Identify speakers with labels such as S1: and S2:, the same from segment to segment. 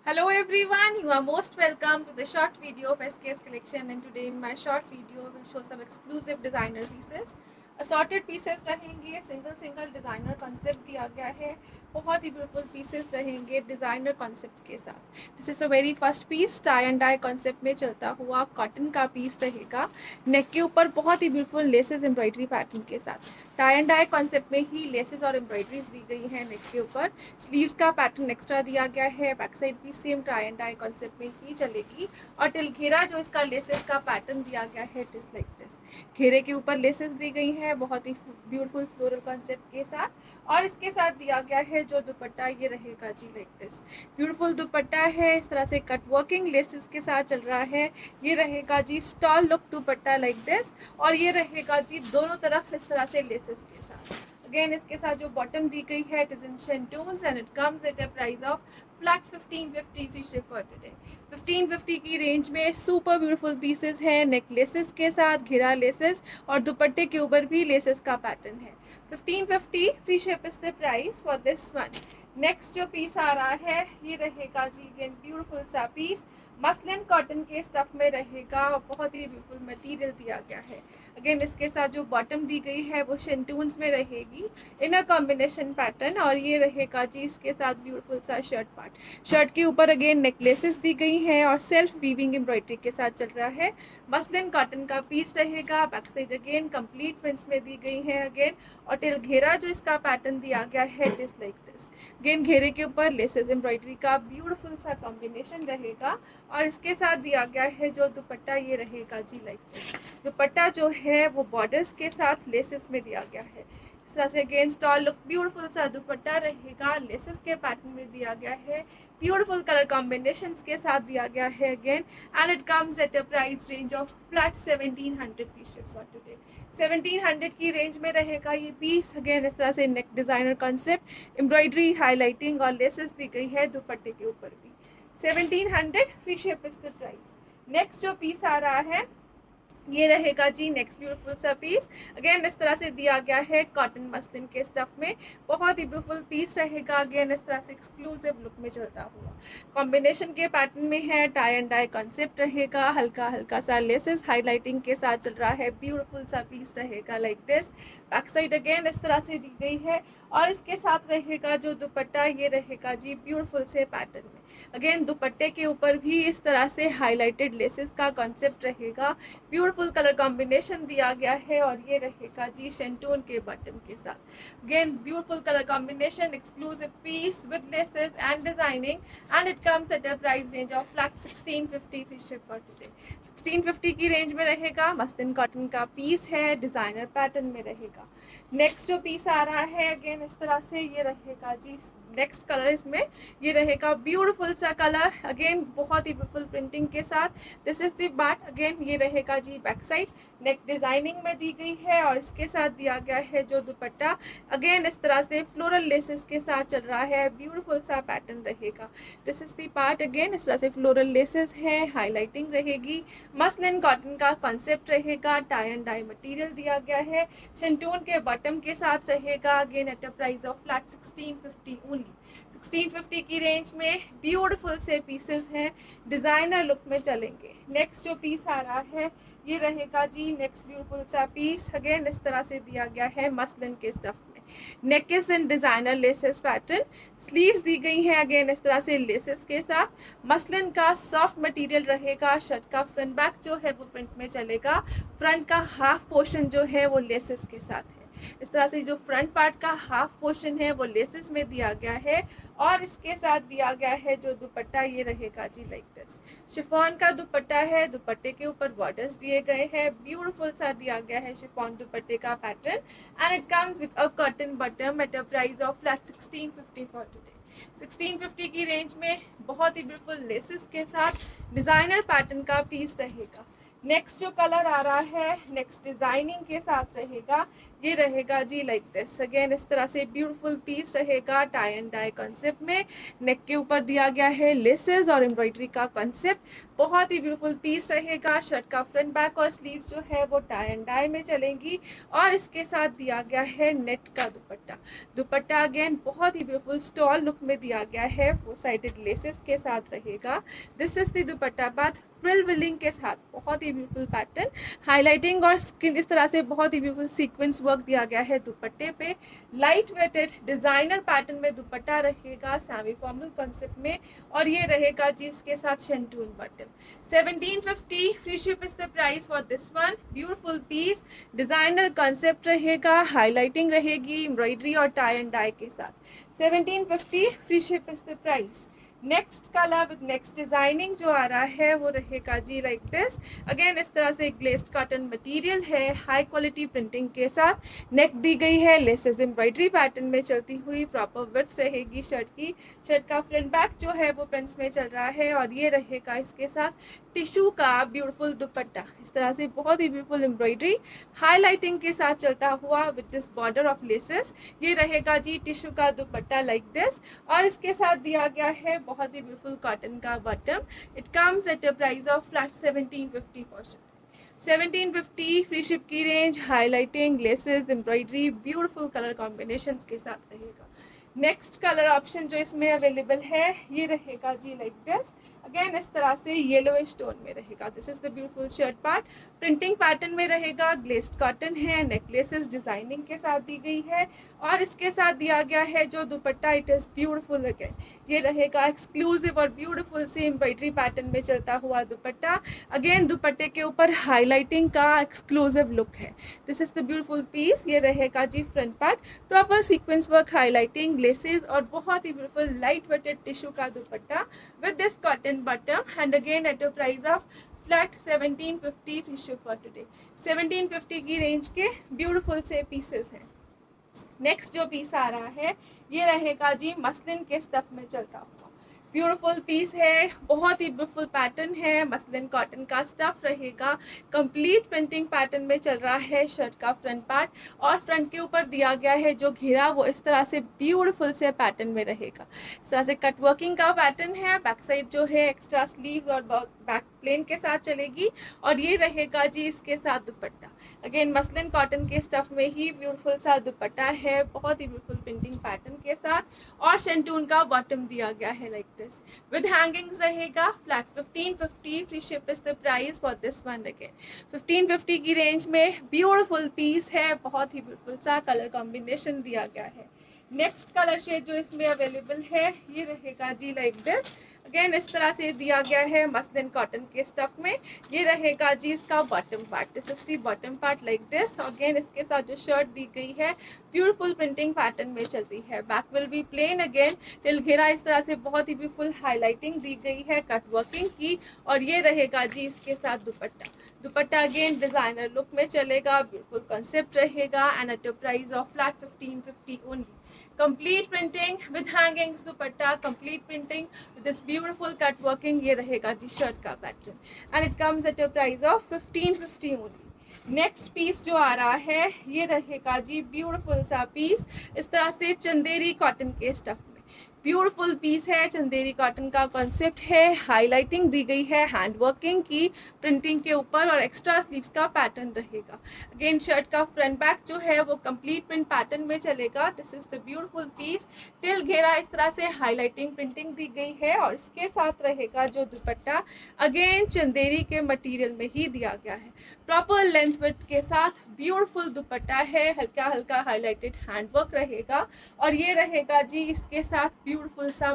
S1: Hello everyone, you are most welcome to the short video of SKS collection, and today in my short video will show some exclusive designer pieces. Assorted pieces रहेंगे, single designer concept दिया गया है, बहुत ही beautiful pieces रहेंगे designer concepts के साथ। This is a very first piece, tie and dye concept में चलता हुआ कॉटन का पीस रहेगा। नेक के ऊपर बहुत ही ब्यूटीफुल लेसेस एम्ब्रॉयडरी पैटर्न के साथ, टाई एंड डाई कॉन्सेप्ट में ही लेसेस और एम्ब्रॉयडरीज दी गई है नेक के ऊपर। स्लीव्स का पैटर्न एक्स्ट्रा दिया गया है, बैक साइड भी same tie and dye concept में ही चलेगी। और टिल घेरा जो इसका लेसेस का पैटर्न दिया गया है, इट इज लाइक दिस। घेरे के ऊपर लेसेस दी गई है बहुत ही ब्यूटीफुल फ्लोरल कॉन्सेप्ट के साथ, और इसके साथ दिया गया है जो दुपट्टा, ये रहेगा जी लाइक दिस। ब्यूटीफुल दुपट्टा है, इस तरह से कट वर्किंग लेसेस के साथ चल रहा है। ये रहेगा जी stole look dupatta like this, और ये रहेगा जी दोनों तरफ इस तरह से लेसेस के साथ। अगेन इसके साथ जो बॉटम दी गई है, it is in shantoons and it comes at a price of flat 1550 free ship for today. 1550 की रेंज में सुपर ब्यूटीफुल पीसेस है, नेकलेसेस के साथ घेरा लेसेस, और दुपट्टे के ऊपर भी लेसेस का पैटर्न है। 1550 free ship is the price for this one. Next जो पीस आ रहा है, ये रहेगा जी अगेन ब्यूटीफुल सा पीस, मसलिन कॉटन के स्टफ में रहेगा, बहुत ही ब्यूटीफुल मटेरियल दिया गया है। अगेन इसके साथ जो बॉटम दी गई है वो शेंटून्स में रहेगी इन अ कॉम्बिनेशन पैटर्न, और ये रहेगा जी इसके साथ ब्यूटीफुल सा शर्ट पार्ट। शर्ट के ऊपर अगेन नेकलेसेस दी गई हैं और सेल्फ वीविंग एम्ब्रॉयडरी के साथ चल रहा है। मसलिन कॉटन का पीस रहेगा, back side again complete prints में दी गई है अगेन। और टिल घेरा जो इसका पैटर्न दिया गया है, it is like this. Again घेरे के ऊपर लेसेस एम्ब्रॉयडरी का ब्यूटीफुल सा कॉम्बिनेशन रहेगा, और इसके साथ दिया गया है जो दुपट्टा, ये रहेगा जी लाइक दिस। दुपट्टा जो है वो बॉर्डर्स के साथ लेसेस में दिया गया है। इस तरह से अगेन स्टॉल लुक ब्यूटीफुल सा दुपट्टा रहेगा, लेसेस के पैटर्न में दिया गया है, ब्यूटीफुल कलर कॉम्बिनेशंस के साथ दिया गया है again. And it comes at a price range of flat 1700 piece for today. 1700 की रेंज में रहेगा ये पीस। अगेन इस तरह से नेक डिजाइनर कॉन्सेप्ट, एम्ब्रॉयडरी, हाईलाइटिंग और लेसेस दी गई है दुपट्टे के ऊपर भी। 1700 free ship is the price. Next जो पीस आ रहा है, ये रहेगा जी नेक्स्ट ब्यूटीफुल सा पीस। अगेन इस तरह से दिया गया है कॉटन मसलिन के स्टफ में, बहुत ही ब्यूटीफुल पीस रहेगा। अगेन इस तरह से एक्सक्लूसिव लुक में चलता हुआ कॉम्बिनेशन के पैटर्न में है, टाई एंड डाई कॉन्सेप्ट रहेगा, हल्का हल्का सा लेसेस हाईलाइटिंग के साथ चल रहा है, ब्यूटीफुल सा पीस रहेगा like this. Back side again इस तरह से दी गई है, और इसके साथ रहेगा जो दुपट्टा, ये रहेगा जी ब्यूटीफुल से पैटर्न में। अगेन दुपट्टे के ऊपर भी इस तरह से हाईलाइटेड लेसेस का कॉन्सेप्ट रहेगा, ब्यूटीफुल कलर कॉम्बिनेशन दिया गया है, और ये रहेगा जी शेंटून के बटन के साथ। Again beautiful colour combination, exclusive peace with laces and designing, and it comes at a price range of flat 1650 free ship for today. 1650 की रेंज में रहेगा, मसलिन कॉटन का पीस है, डिजाइनर पैटर्न में रहेगा। नेक्स्ट जो पीस आ रहा है, अगेन इस तरह से ये रहेगा जी नेक्स्ट कलर, इसमें ये रहेगा ब्यूटीफुल सा कलर, अगेन बहुत ही ब्यूटीफुल प्रिंटिंग के साथ। This is the back. Again ये रहेगा जी बैक साइड, नेक डिजाइनिंग में दी गई है, और इसके साथ दिया गया है जो दुपट्टा, अगेन इस तरह से फ्लोरल लेसेस के साथ चल रहा है, ब्यूटीफुल सा पैटर्न रहेगा। This is the part. Again इस तरह से फ्लोरल लेसेस है, हाईलाइटिंग रहेगी, मसलिन कॉटन का कॉन्सेप्ट रहेगा, टाई एंड डाई मटेरियल दिया गया है, शेंटून के बॉटम के साथ रहेगा। Again eight a price of flat 1650 only. 1650 की रेंज में ब्यूटीफुल से पीसेस हैं, डिजाइनर लुक में चलेंगे। नेक्स्ट जो पीस आ रहा है, ये रहेगा जी नेक्स्ट ब्यूटीफुल सा पीस। अगेन इस तरह से दिया गया है मसलिन के स्टफ में, neck is in designer laces pattern, sleeves दी गई हैं अगेन इस तरह से लेसेस के साथ। मसलिन का सॉफ्ट मटेरियल रहेगा, शर्ट का फ्रंट बैक जो है वो प्रिंट में चलेगा, फ्रंट का हाफ पोर्शन जो है वो लेसेस के साथ है। इस तरह से जो फ्रंट पार्ट का हाफ पोर्शन है वो लेसेस में दिया गया है, और इसके साथ दिया गया है जो दुपट्टा, ये रहेगा जी लाइक दिस। शिफॉन का दुपट्टा है, दुपट्टे के ऊपर बॉर्डर्स दिए गए हैं, ब्यूटीफुल सा दिया गया है शिफॉन दुपट्टे का pattern, and it comes with a cotton bottom eight a price of flat 1650 for today. 1650 की रेंज में बहुत ही ब्यूटीफुल लेसेस के साथ डिजाइनर पैटर्न का पीस रहेगा। नेक्स्ट जो कलर आ रहा है, नेक्स्ट डिजाइनिंग के साथ रहेगा, ये रहेगा जी लाइक दिस। अगेन इस तरह से ब्यूटीफुल पीस रहेगा टाई एंड डाई कॉन्सेप्ट में। नेक के ऊपर दिया गया है लेसेस और एम्ब्रॉयडरी का कॉन्सेप्ट। बहुत ही ब्यूटीफुल पीस रहेगा। शर्ट का फ्रंट बैक और स्लीव्स जो है वो टाई एंड डाई में चलेंगी और इसके साथ दिया गया है नेट का दुपट्टा। दुपट्टा अगेन बहुत ही ब्यूटीफुल स्टॉल लुक में दिया गया है, 4 साइडेड लेसेस के साथ रहेगा। This is the dupatta part, frill willing के साथ बहुत ही ब्यूटीफुल पैटर्न, हाईलाइटिंग और स्किन इस तरह से बहुत ही ब्यूटीफुल सीक्वेंस वर्क दिया गया है दुपट्टे पे। लाइट वेटेड डिजाइनर पैटर्न में दुपट्टा रहेगा सेमी फॉर्मल कॉन्सेप्ट में और ये रहेगा जी इसके साथ shantoon button. 1750 free ship is the price for this one. Beautiful piece, designer concept रहेगा, हाईलाइटिंग रहेगी एम्ब्रॉयडरी और टाई एंड डाई के साथ। 1750 free ship is the price. Next colour with next designing जो आ रहा है वो रहेगा जी लाइक दिस। अगेन इस तरह से ग्लेस्ड कॉटन मटेरियल है, हाई क्वालिटी प्रिंटिंग के साथ। नेक दी गई है लेसेस एम्ब्रॉयडरी पैटर्न में चलती हुई, प्रॉपर विड्थ रहेगी शर्ट की। शर्ट का फ्रंट बैक जो है वो प्रिंट्स में चल रहा है और ये रहेगा इसके साथ टिश्यू का ब्यूटीफुल दुपट्टा। इस तरह से बहुत ही ब्यूटीफुल एम्ब्रॉयडरी हाईलाइटिंग के साथ चलता हुआ with this border of laces. ये रहेगा जी टिश्यू का दुपट्टा लाइक दिस और इसके साथ दिया गया है बहुत ही ब्यूटीफुल कॉटन का bottom. It comes at a price of flat 1750 for shirt. 1750 free ship की range, highlighting, laces, embroidery, beautiful colour combinations के साथ रहेगा। नेक्स्ट कलर ऑप्शन जो इसमें अवेलेबल है ये रहेगा जी लाइक दिस। अगेन इस तरह से येलोइश टोन में रहेगा। This is the beautiful shirt part, printing pattern में रहेगा, ग्लेस्ड कॉटन है, नेकलेसेस डिजाइनिंग के साथ दी गई है और इसके साथ दिया गया है जो दुपट्टा, इट इज ब्यूटीफुल। अगेन ये रहेगा एक्सक्लूसिव और ब्यूटीफुल से एम्ब्रॉयडरी पैटर्न में चलता हुआ दुपट्टा। अगेन दुपट्टे के ऊपर हाईलाइटिंग का एक्सक्लूसिव लुक है। This is the beautiful piece. ये रहेगा जी front part, proper sequence work, highlighting, laces और बहुत ही ब्यूटीफुल लाइट वेटेड टिश्यू का dupatta with this cotton bottom and again at a price of flat 1750 free ship for today। 1750 की range के beautiful से पीसेस हैं। नेक्स्ट जो पीस आ रहा है ये रहेगा जी मसलिन के स्टफ में चलता हुआ ब्यूटीफुल पीस है, बहुत ही ब्यूटीफुल पैटर्न है, मसलिन कॉटन का स्टफ रहेगा, कंप्लीट प्रिंटिंग पैटर्न में चल रहा है शर्ट का फ्रंट पार्ट और फ्रंट के ऊपर दिया गया है जो घेरा वो इस तरह से ब्यूटीफुल से पैटर्न में रहेगा। इस तरह से कट वर्किंग का पैटर्न है। बैक साइड जो है एक्स्ट्रा स्लीव्स और बैक प्लेन के साथ चलेगी और ये रहेगा जी इसके साथ दुपट्टा। अगेन मसलिन कॉटन के स्टफ में ही ब्यूटीफुल सा दुपट्टा है, बहुत ही ब्यूटीफुल प्रिंटिंग पैटर्न के साथ और शेंटून का बॉटम दिया गया है लाइक दिस विद हैंगिंग्स रहेगा। Flat 1550 free ship is the price for this one. Again 1550 की रेंज में ब्यूटीफुल पीस है, बहुत ही ब्यूटीफुल सा कलर कॉम्बिनेशन दिया गया है। नेक्स्ट कलर शेड जो इसमें अवेलेबल है ये रहेगा जी लाइक दिस। अगेन इस तरह से दिया गया है मसलिन कॉटन के स्टफ में। ये रहेगा जी इसका bottom part, this is the bottom part like this. Again इसके साथ जो शर्ट दी गई है ब्यूटीफुल प्रिंटिंग पैटर्न में चल रही है। Back will be plain. Again till घेरा इस तरह से बहुत ही ब्यूटीफुल हाईलाइटिंग दी गई है कट वर्किंग की और ये रहेगा जी इसके साथ dupatta. Dupatta again designer look में चलेगा, ब्यूटीफुल कॉन्सेप्ट रहेगा and at a price of flat 1550 only. complete printing with hangings dupatta, complete printing with this beautiful cut working। ये रहेगा जी शर्ट का pattern and it comes at a price of 1550 only। Next piece जो आ रहा है ये रहेगा जी ब्यूटीफुल सा पीस, इस तरह से चंदेरी कॉटन के स्टफ में ब्यूटीफुल पीस है। चंदेरी कॉटन का कॉन्सेप्ट है, हाईलाइटिंग दी गई है हैंड वर्किंग की प्रिंटिंग के ऊपर और एक्स्ट्रा स्लीव्स का पैटर्न रहेगा। अगेन शर्ट का फ्रंट बैक जो है वो कंप्लीट प्रिंट पैटर्न में चलेगा। This is the beautiful piece. Till घेरा इस तरह से हाईलाइटिंग प्रिंटिंग दी गई है और इसके साथ रहेगा जो दुपट्टा अगेन चंदेरी के मटेरियल में ही दिया गया है, प्रॉपर लेंथ विड्थ के साथ ब्यूटीफुल दुपट्टा है, हल्का हल्का हाईलाइटेड हैंडवर्क रहेगा और ये रहेगा जी इसके साथ ब्यूटीफुल सा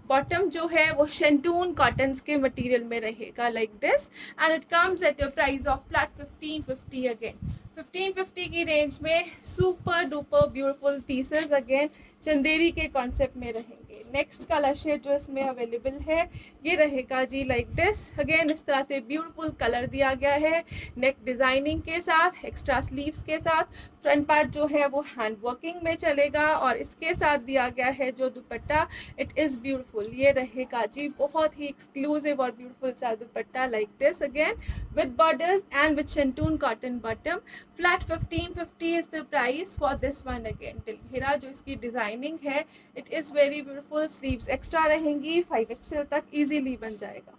S1: बॉटम जो है वो शेंटून कॉटन के मटेरियल में रहेगा like this and it comes at a price of flat 1550। Again 1550 की रेंज में super duper beautiful pieces again Chanderi के कॉन्सेप्ट में रहेंगे। नेक्स्ट कलर शेड जो इसमें अवेलेबल है ये रहेगा जी लाइक दिस। अगेन इस तरह से ब्यूटीफुल कलर दिया गया है, नेक डिजाइनिंग के साथ, एक्स्ट्रा स्लीव्स के साथ, फ्रंट पार्ट जो है वो हैंड वर्किंग में चलेगा और इसके साथ दिया गया है जो दुपट्टा, इट इज़ ब्यूटीफुल। ये रहेगा जी बहुत ही एक्सक्लूसिव और ब्यूटीफुल सा दुपट्टा like this again with borders and with शेंटून cotton bottom. Flat 1550 is the price for this one. Again घेरा जो इसकी डिजाइनिंग है it is very beautiful. Sleeves extra रहेंगी, 5XL तक इजीली बन जाएगा।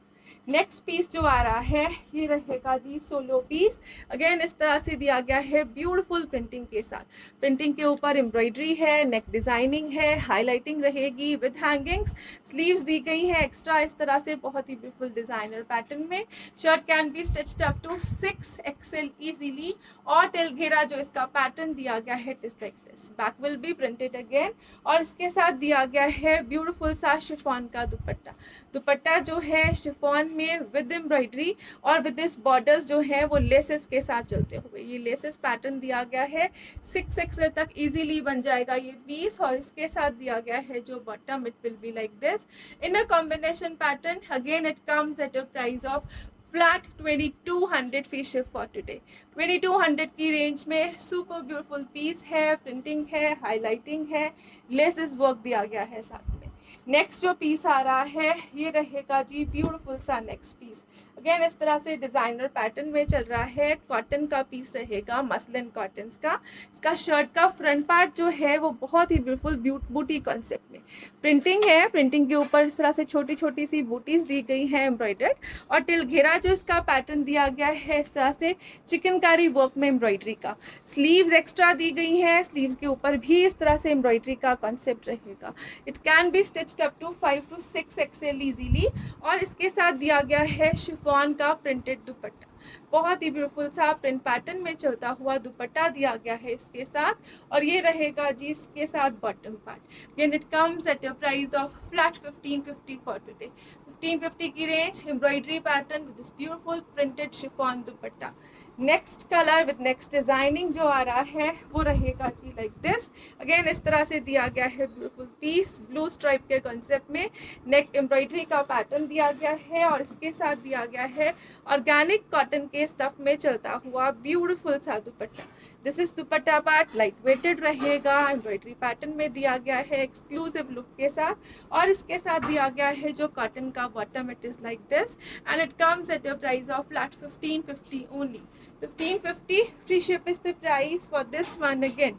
S1: नेक्स्ट पीस जो आ रहा है ये रहेगा जी सोलो पीस। अगेन इस तरह से दिया गया है ब्यूटीफुल प्रिंटिंग के साथ। प्रिंटिंग के ऊपर एम्ब्रॉयडरी है, नेक डिजाइनिंग है, हाईलाइटिंग रहेगी विद हैंगिंग्स, स्लीव्स दी गई है एक्स्ट्रा इस तरह से बहुत ही ब्यूटीफुल डिजाइनर पैटर्न में। Shirt can be stitched up to 6XL easily और टिल घेरा जो इसका पैटर्न दिया गया है it is like this. Back will be printed again और इसके साथ दिया गया है ब्यूटीफुल सा शिफॉन का दुपट्टा। दुपट्टा जो है शिफॉन में विद एम्ब्रॉयडरी और विद दिस बॉर्डर्स जो है वो लेसेस के साथ चलते हुए, ये लेसेस पैटर्न दिया गया है। 6XL तक इजीली बन जाएगा ये पीस और इसके साथ दिया गया है जो bottom it will be like this in a combination pattern. Again it comes at a price of flat 2200 free ship for today. 2200 की रेंज में सुपर ब्यूटीफुल पीस है, प्रिंटिंग है, हाईलाइटिंग है, लेसेस वर्क दिया गया है साथ में। नेक्स्ट जो पीस आ रहा है ये रहेगा जी ब्यूटीफुल सा नेक्स्ट पीस। अगेन इस तरह से डिजाइनर पैटर्न में चल रहा है, कॉटन का पीस रहेगा, मसलिन कॉटन का। इसका शर्ट का फ्रंट पार्ट जो है वो बहुत ही ब्यूटीफुल बूटी कॉन्सेप्ट में प्रिंटिंग है। प्रिंटिंग के ऊपर इस तरह से छोटी छोटी सी बूटीज दी गई है एम्ब्रॉयडर्ड और टिल घेरा जो इसका पैटर्न दिया गया है इस तरह से चिकनकारी वर्क में एम्ब्रॉयडरी का। स्लीव्स एक्स्ट्रा दी गई है, स्लीव्स के ऊपर भी इस तरह से एम्ब्रॉयडरी का कॉन्सेप्ट रहेगा। It can be stitched up to 5 to 6XL easily और इसके साथ दिया गया है शिफॉन का प्रिंटेड दुपट्टा। बहुत ही ब्यूटीफुल सा प्रिंट पैटर्न में चलता हुआ दुपट्टा दिया गया है इसके साथ और ये रहेगा जी इसके साथ bottom part. Again it comes at a price of flat 1550 for today. 1550 की range, embroidery pattern with this beautiful printed chiffon dupatta. Next colour with next designing जो आ रहा है वो रहेगा जी लाइक दिस। अगेन इस तरह से दिया गया है ब्यूटीफुल पीस ब्लू स्ट्राइप के कॉन्सेप्ट में, नेक एम्ब्रॉयडरी का पैटर्न दिया गया है और इसके साथ दिया गया है ऑर्गेनिक कॉटन के स्टफ में चलता हुआ ब्यूटीफुल सा dupatta. This is dupatta part light weighted रहेगा, एम्ब्रॉयडरी पैटर्न में दिया गया है एक्सक्लूसिव लुक के साथ और इसके साथ दिया गया है जो कॉटन का bottom it is like this and it comes at a price of flat 1550 only. 1550 free ship is the price for this one again.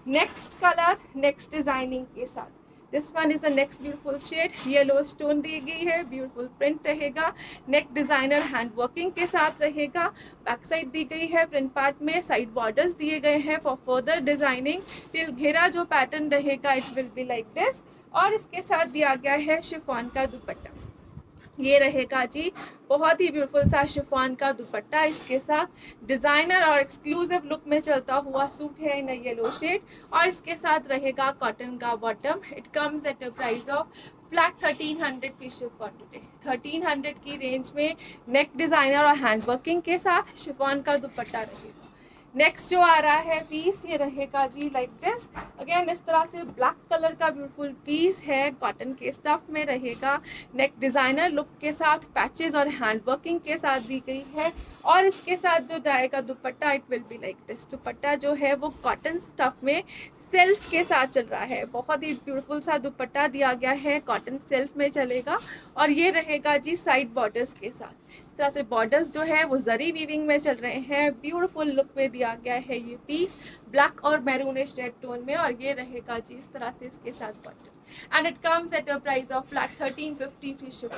S1: Next color, next designing के साथ this one is the next beautiful shade. Yellow stone दी गई है, beautiful print रहेगा, नेक designer hand working के साथ रहेगा। Back side दी गई है प्रिंट पार्ट में, साइड बॉर्डर्स दिए गए हैं फॉर फर्दर डिजाइनिंग। टिल घेरा जो पैटर्न रहेगा it will be like this और इसके साथ दिया गया है शिफॉन का दुपट्टा। ये रहेगा जी बहुत ही ब्यूटीफुल सा शिफॉन का दुपट्टा, इसके साथ डिजाइनर और एक्सक्लूसिव लुक में चलता हुआ सूट है इन येलो शेड और इसके साथ रहेगा कॉटन का bottom. It comes at a price of flat 1300 free ship for today. 1300 की रेंज में नेक डिजाइनर और हैंड वर्किंग के साथ शिफॉन का दुपट्टा रहेगा। नेक्स्ट जो आ रहा है पीस ये रहेगा जी लाइक दिस। अगेन इस तरह से ब्लैक कलर का ब्यूटीफुल पीस है, कॉटन के स्टफ में रहेगा, नेक डिजाइनर लुक के साथ पैचेस और हैंड वर्किंग के साथ दी गई है और इसके साथ जो जाएगा दुपट्टा it will be like this. दुपट्टा जो है वो कॉटन स्टफ में सेल्फ के साथ चल रहा है, बहुत ही ब्यूटीफुल सा दुपट्टा दिया गया है, कॉटन सेल्फ में चलेगा और ये रहेगा जी साइड बॉर्डर्स के साथ। इस तरह से बॉर्डर्स जो है वो जरी वीविंग में चल रहे हैं, ब्यूटीफुल लुक में दिया गया है ये पीस ब्लैक और मैरूनिश रेड टोन में और ये रहेगा जी इस तरह से इसके साथ bottom and it comes at a price of flat 1350 free ship.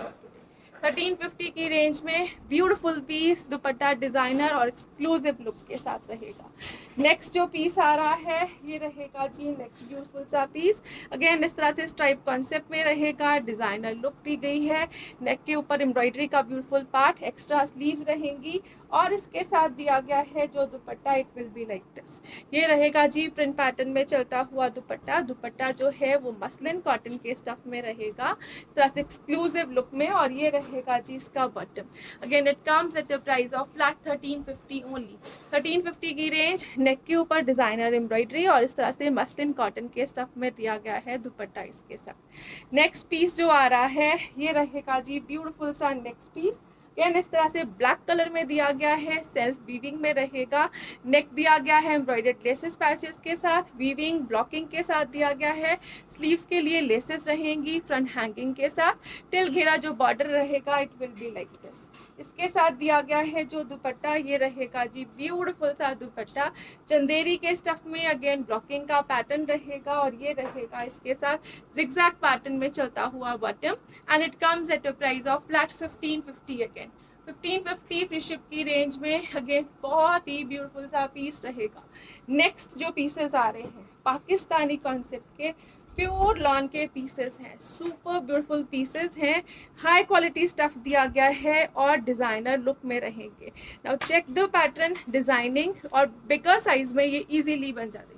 S1: 1350 की रेंज में ब्यूटीफुल पीस दुपट्टा डिजाइनर और एक्सक्लूसिव लुक के साथ रहेगा। नेक्स्ट जो पीस आ रहा है ये रहेगा जी नेक्स्ट ब्यूटीफुल सा पीस। अगेन इस तरह से स्ट्राइप कॉन्सेप्ट में रहेगा, डिजाइनर लुक दी गई है, नेक के ऊपर एम्ब्रॉयडरी का ब्यूटीफुल पार्ट, एक्स्ट्रा स्लीव्स रहेंगी और इसके साथ दिया गया है जो दुपट्टा it will be like this. ये रहेगा जी प्रिंट पैटर्न में चलता हुआ दुपट्टा। दुपट्टा जो है वो मसलिन कॉटन के स्टफ में रहेगा इस तरह से एक्सक्लूसिव लुक में और ये रहेगा जी इसका bottom. Again it comes at the price of flat 1350 only. 1350 की रेंज, नेक के ऊपर डिजाइनर एम्ब्रॉयडरी और इस तरह से मसलिन कॉटन के स्टफ में दिया गया है दुपट्टा इसके साथ। नेक्स्ट पीस जो आ रहा है ये रहेगा जी ब्यूटीफुल सा नेक्स्ट पीस। अगेन इस तरह से ब्लैक कलर में दिया गया है, सेल्फ वीविंग में रहेगा। नेक दिया गया है एम्ब्रॉयडर्ड लेसेस पैचेस के साथ, वीविंग ब्लॉकिंग के साथ दिया गया है। स्लीव्स के लिए लेसेस रहेंगी फ्रंट हैंगिंग के साथ। टिल घेरा जो बॉर्डर रहेगा it will be like this. इसके साथ दिया गया है जो दुपट्टा, ये रहेगा जी ब्यूटीफुल सा दुपट्टा चंदेरी के स्टफ में। अगेन ब्लॉकिंग का पैटर्न रहेगा और ये रहेगा इसके साथ जिगजैग पैटर्न में चलता हुआ bottom, and it comes at a price of flat 1550। Again 1550 free ship की रेंज में। अगेन बहुत ही ब्यूटीफुल सा पीस रहेगा। नेक्स्ट जो पीसेस आ रहे हैं पाकिस्तानी कॉन्सेप्ट के प्योर लॉन के पीसेस हैं, सुपर ब्यूटीफुल पीसेस हैं। हाई क्वालिटी स्टफ दिया गया है और डिजाइनर लुक में रहेंगे। Now check the pattern, designing और बिगर साइज में ये इजीली बन जाएंगे।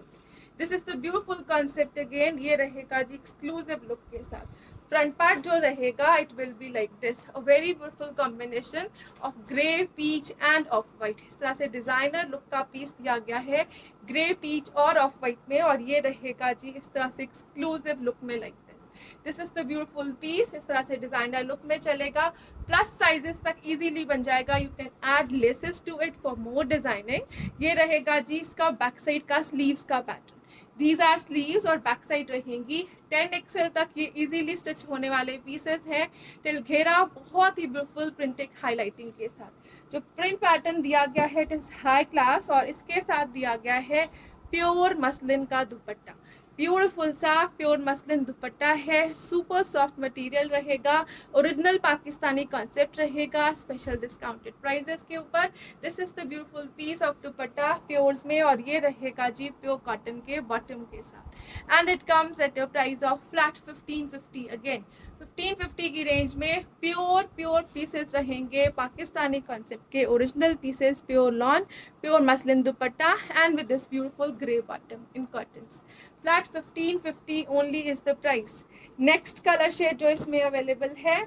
S1: This is the beautiful concept. Again ये रहेगा जी एक्सक्लूसिव लुक के साथ। फ्रंट पार्ट जो रहेगा it will be like this, a very beautiful combination of grey, peach and off white. इस तरह से डिजाइनर लुक का पीस दिया गया है ग्रे, पीच और ऑफ वाइट में, और ये रहेगा जी इस तरह से एक्सक्लूसिव लुक में like this. This is the beautiful piece. इस तरह से डिजाइनर लुक में चलेगा, प्लस साइजेस तक इजीली बन जाएगा। You can add laces to it for more designing. ये रहेगा जी इसका बैक साइड का स्लीव्स का पैटर्न। दीज आर स्लीव्स और बैक साइड रहेंगी। 10 XL तक ये इजीली स्टिच होने वाले पीसेस हैं। टिल घेरा बहुत ही ब्यूटीफुल प्रिंटिंग हाईलाइटिंग के साथ। जो प्रिंट पैटर्न दिया गया है इट इज हाई क्लास, और इसके साथ दिया गया है प्योर मसलिन का दुपट्टा। ब्यूटीफुल सा प्योर मसलिन दुपट्टा है, सुपर सॉफ्ट मटेरियल रहेगा, ओरिजिनल पाकिस्तानी कॉन्सेप्ट रहेगा, स्पेशल डिस्काउंटेड प्राइजेस के ऊपर। This is the beautiful piece of dupatta pures में, और ये रहेगा जी प्योर कॉटन के बॉटम के साथ, and it comes at a price of flat 1550। Again 1550 की रेंज में प्योर पीसेस रहेंगे, पाकिस्तानी कॉन्सेप्ट के original pieces, pure lawn, pure muslin dupatta and with this beautiful grey bottom in cottons. Flat 1550 only is the price. Next colour shade जो इसमें available है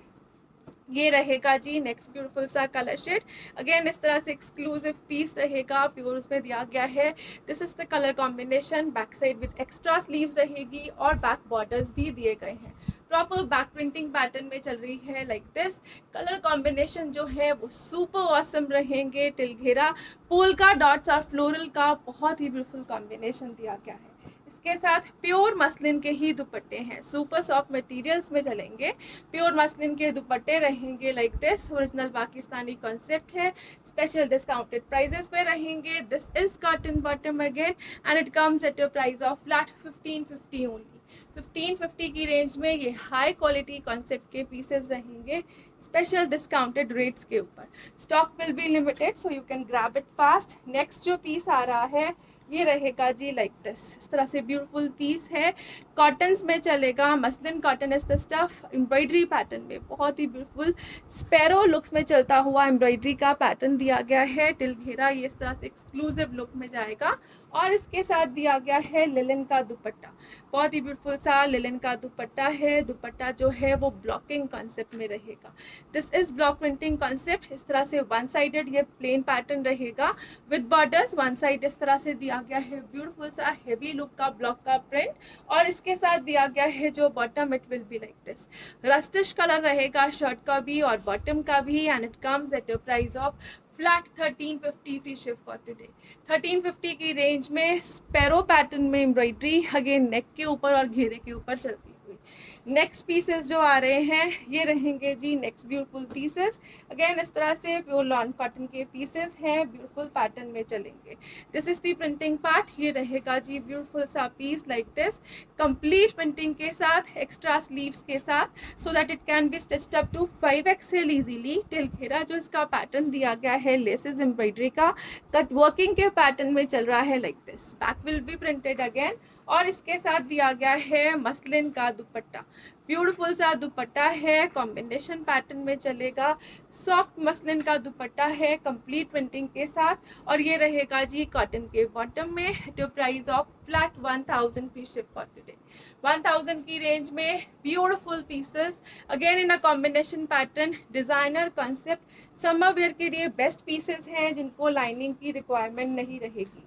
S1: ये रहेगा जी नेक्स्ट ब्यूटीफुल सा कलर शेड। अगेन इस तरह से एक्सक्लूसिव पीस रहेगा, प्योर उसमें दिया गया है। This is the colour combination. Back side with extra sleeves रहेगी और बैक बॉर्डर्स भी दिए गए हैं। प्रॉपर बैक प्रिंटिंग पैटर्न में चल रही है लाइक दिस। कलर कॉम्बिनेशन जो है वो सुपर ऑसम रहेंगे। टिल घेरा पोल्का डॉट्स और फ्लोरल का बहुत ही ब्यूटीफुल कॉम्बिनेशन दिया गया है। इसके साथ प्योर मसलिन के ही दुपट्टे हैं, सुपर सॉफ्ट मटेरियल्स में चलेंगे। प्योर मसलिन के दुपट्टे रहेंगे like this, original Pakistani concept है, स्पेशल डिस्काउंटेड प्राइजेस पे रहेंगे। This is cotton bottom again, and it comes at a price of flat 1550 only. 1550 की रेंज में ये हाई क्वालिटी कॉन्सेप्ट के पीसेस रहेंगे, स्पेशल डिस्काउंटेड रेट्स के ऊपर। Stock will be limited so you can grab it fast. Next जो piece आ रहा है ये रहेगा जी लाइक दिस। इस तरह से ब्यूटीफुल पीस है, कॉटन्स में चलेगा, muslin cotton is the stuff, embroidery pattern में बहुत ही ब्यूटीफुल स्पैरो लुक्स में चलता हुआ एम्ब्रॉयडरी का पैटर्न दिया गया है। टिल घेरा ये इस तरह से एक्सक्लूसिव लुक में जाएगा, और इसके साथ दिया गया है लिलन का दुपट्टा। बहुत ही ब्यूटीफुल सा लिलन का दुपट्टा है। दुपट्टा जो है वो ब्लॉकिंग कॉन्सेप्ट में रहेगा। This is block printing concept. इस तरह से वन साइडेड ये प्लेन पैटर्न रहेगा विद बॉर्डर्स। वन साइड इस तरह से दिया गया है ब्यूटीफुल सा हेवी लुक का ब्लॉक का प्रिंट, और इसके साथ दिया गया है जो bottom it will be like this. Rustish colour रहेगा शर्ट का भी और बॉटम का भी, and it comes at a price of flat 1350 free ship for today. 1350 की रेंज में स्पैरो पैटर्न में एम्ब्रॉयडरी, अगेन नेक के ऊपर और घेरे के ऊपर चलती हुई। नेक्स्ट पीसेस जो आ रहे हैं ये रहेंगे जी नेक्स्ट ब्यूटीफुल पीसेस। अगेन इस तरह से प्योर लॉन कॉटन के पीसेस हैं, ब्यूटीफुल पैटर्न में चलेंगे। This is the printing part. ये रहेगा जी ब्यूटीफुल सा piece like this, complete printing के साथ, एक्स्ट्रा स्लीव्स के साथ, so that it can be stitched up to 5 XL easily. Till घेरा जो इसका पैटर्न दिया गया है लेसेस एम्ब्रॉयडरी का कट वर्किंग के पैटर्न में चल रहा है like this. Back will be printed again, और इसके साथ दिया गया है मसलिन का दुपट्टा। ब्यूटीफुल सा दुपट्टा है, कॉम्बिनेशन पैटर्न में चलेगा, सॉफ्ट मसलिन का दुपट्टा है कंप्लीट प्रिंटिंग के साथ, और ये रहेगा जी कॉटन के बॉटम में at price of flat 1000 free ship for today. 1000 की रेंज में beautiful pieces, again in a combination pattern, designer concept, summer wear के लिए बेस्ट पीसेस हैं जिनको लाइनिंग की रिक्वायरमेंट नहीं रहेगी।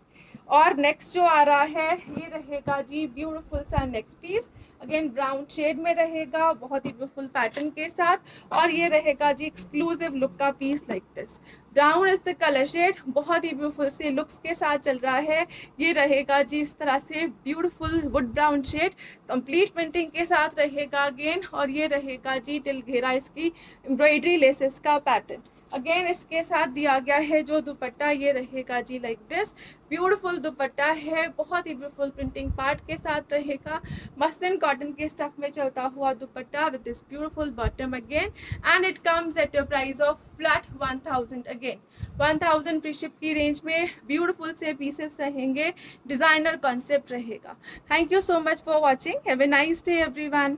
S1: और नेक्स्ट जो आ रहा है ये रहेगा जी ब्यूटीफुल सा next piece. Again brown shade में रहेगा, बहुत ही ब्यूटीफुल पैटर्न के साथ, और ये रहेगा जी एक्सक्लूसिव लुक का piece like this. Brown is the colour shade, बहुत ही ब्यूटीफुल से लुक्स के साथ चल रहा है। ये रहेगा जी इस तरह से beautiful wood brown shade, complete printing के साथ रहेगा अगेन, और ये रहेगा जी टिल घेरा इसकी एम्ब्रॉयडरी लेसेस का पैटर्न। अगेन इसके साथ दिया गया है जो दुपट्टा, ये रहेगा जी लाइक दिस, ब्यूटीफुल दुपट्टा है, बहुत ही ब्यूटीफुल प्रिंटिंग पार्ट के साथ रहेगा, मसलिन कॉटन के स्टफ में चलता हुआ दुपट्टा with this beautiful bottom again, and it comes at a price of flat 1000 again. 1000 free ship की रेंज में ब्यूटीफुल से पीसेस रहेंगे, डिजाइनर कॉन्सेप्ट रहेगा। Thank you so much for watching, have a nice day everyone.